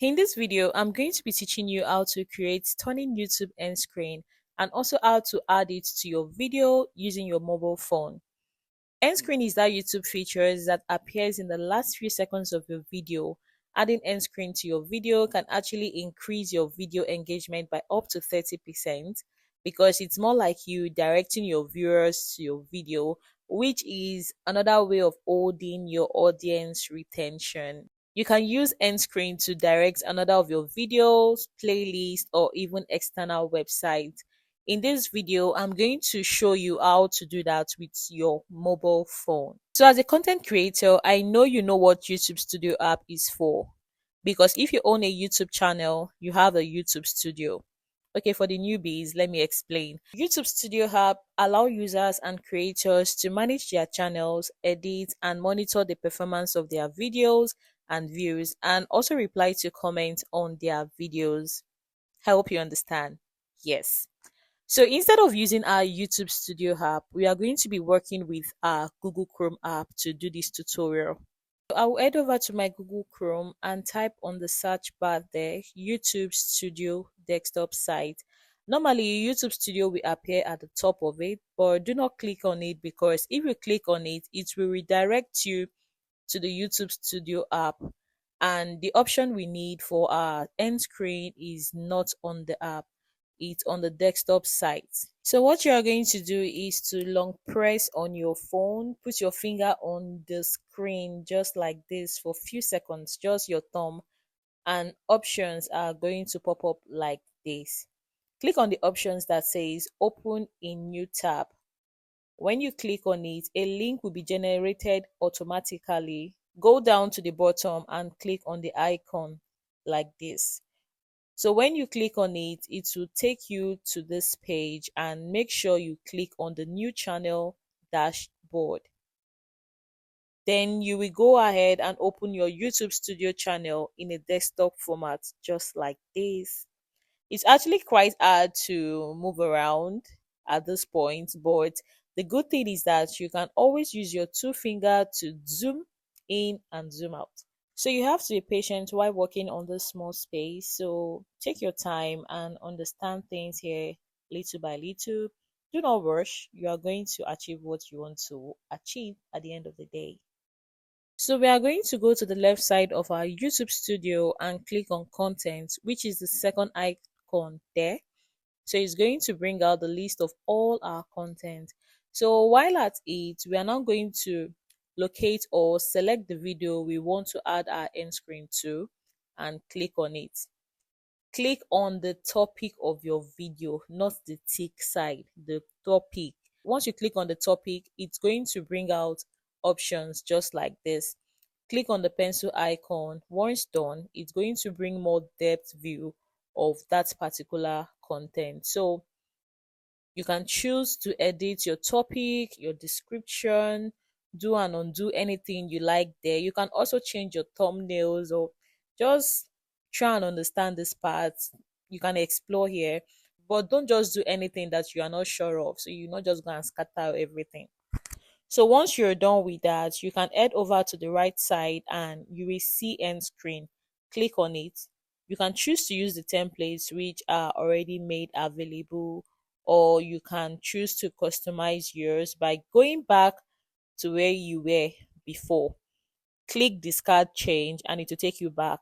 In this video, I'm going to be teaching you how to create stunning YouTube end screen and also how to add it to your video using your mobile phone. End screen is that YouTube feature that appears in the last few seconds of your video. Adding end screen to your video can actually increase your video engagement by up to 30% because it's more like you directing your viewers to your video, which is another way of holding your audience retention. You can use endscreen to direct another of your videos, playlist, or even external website. In this video, I'm going to show you how to do that with your mobile phone. So as a content creator, I know you know what YouTube Studio app is for because if you own a YouTube channel, you have a YouTube Studio. Okay, for the newbies, let me explain. YouTube Studio app allow users and creators to manage their channels, edit and monitor the performance of their videos and views, and also reply to comments on their videos. I hope you understand. Yes. So instead of using our YouTube Studio app, we are going to be working with our Google Chrome app to do this tutorial. I will head over to my Google Chrome and type on the search bar there YouTube Studio desktop site. Normally, YouTube Studio will appear at the top of it, but do not click on it because if you click on it, it will redirect you to the YouTube Studio app. And the option we need for our end screen is not on the app, it's on the desktop site. So what you are going to do is to long press on your phone, put your finger on the screen just like this for a few seconds, just your thumb, and options are going to pop up like this. Click on the options that says open in new tab. When you click on it, a link will be generated automatically. Go down to the bottom and click on the icon like this. So when you click on it, it will take you to this page and make sure you click on the new channel dashboard. Then you will go ahead and open your YouTube Studio channel in a desktop format just like this. It's actually quite hard to move around at this point, but the good thing is that you can always use your two finger to zoom in and zoom out. So you have to be patient while working on this small space. So take your time and understand things here little by little. Do not rush. You are going to achieve what you want to achieve at the end of the day. So we are going to go to the left side of our YouTube Studio and click on content, which is the second icon there. So it's going to bring out the list of all our content. So while at it, we are now going to locate or select the video we want to add our end screen to and click on it. Click on the topic of your video, not the tick side, the topic. Once you click on the topic, it's going to bring out options just like this. Click on the pencil icon. Once done, it's going to bring more depth view of that particular content. So you can choose to edit your topic, your description, do and undo anything you like there. You can also change your thumbnails or just try and understand this part. You can explore here, but don't just do anything that you are not sure of. So you're not just going to scatter everything. So once you're done with that, you can head over to the right side and you will see end screen. Click on it. You can choose to use the templates which are already made available, or you can choose to customize yours by going back to where you were before. Click discard change and it will take you back.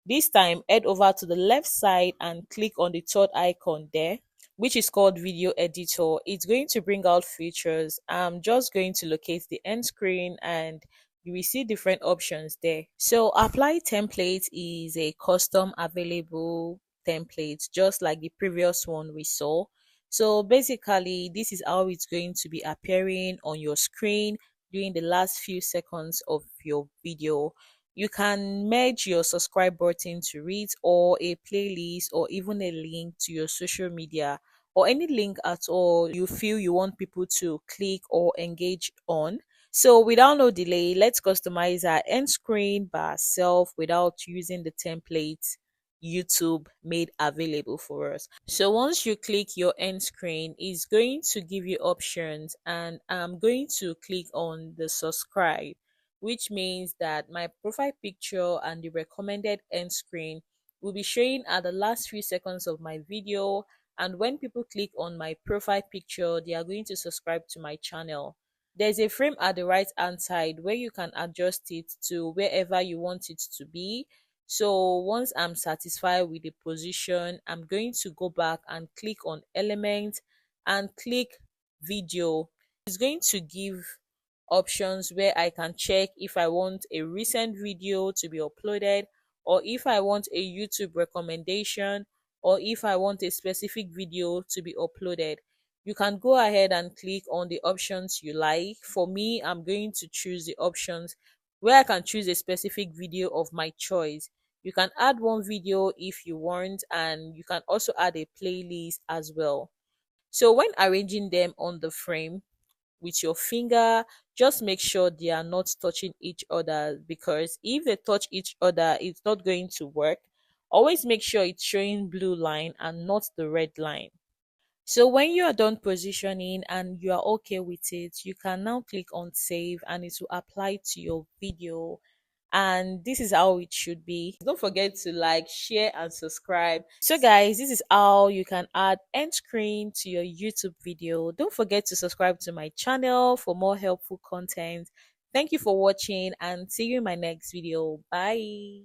This time, head over to the left side and click on the third icon there, which is called video editor. It's going to bring out features. I'm just going to locate the end screen and you will see different options there. So apply template is a custom available template, just like the previous one we saw. So basically, this is how it's going to be appearing on your screen during the last few seconds of your video. You can merge your subscribe button to it, or a playlist, or even a link to your social media, or any link at all you feel you want people to click or engage on. So without no delay, let's customize our end screen by ourselves without using the template YouTube made available for us. So once you click your end screen, it's going to give you options, and I'm going to click on the subscribe, which means that my profile picture and the recommended end screen will be showing at the last few seconds of my video, and when people click on my profile picture, they are going to subscribe to my channel. There's a frame at the right hand side where you can adjust it to wherever you want it to be. So once I'm satisfied with the position, I'm going to go back and click on element and click video. It's going to give options where I can check if I want a recent video to be uploaded, or if I want a YouTube recommendation, or if I want a specific video to be uploaded. You can go ahead and click on the options you like. For me, I'm going to choose the options where I can choose a specific video of my choice. You can add one video if you want, and you can also add a playlist as well. So when arranging them on the frame with your finger, just make sure they are not touching each other, because if they touch each other, it's not going to work. Always make sure it's showing blue line and not the red line. So when you are done positioning and you are okay with it, you can now click on save and it will apply to your video. And this is how it should be. Don't forget to like, share, and subscribe. So guys, this is how you can add end screen to your YouTube video. Don't forget to subscribe to my channel for more helpful content. Thank you for watching and see you in my next video. Bye.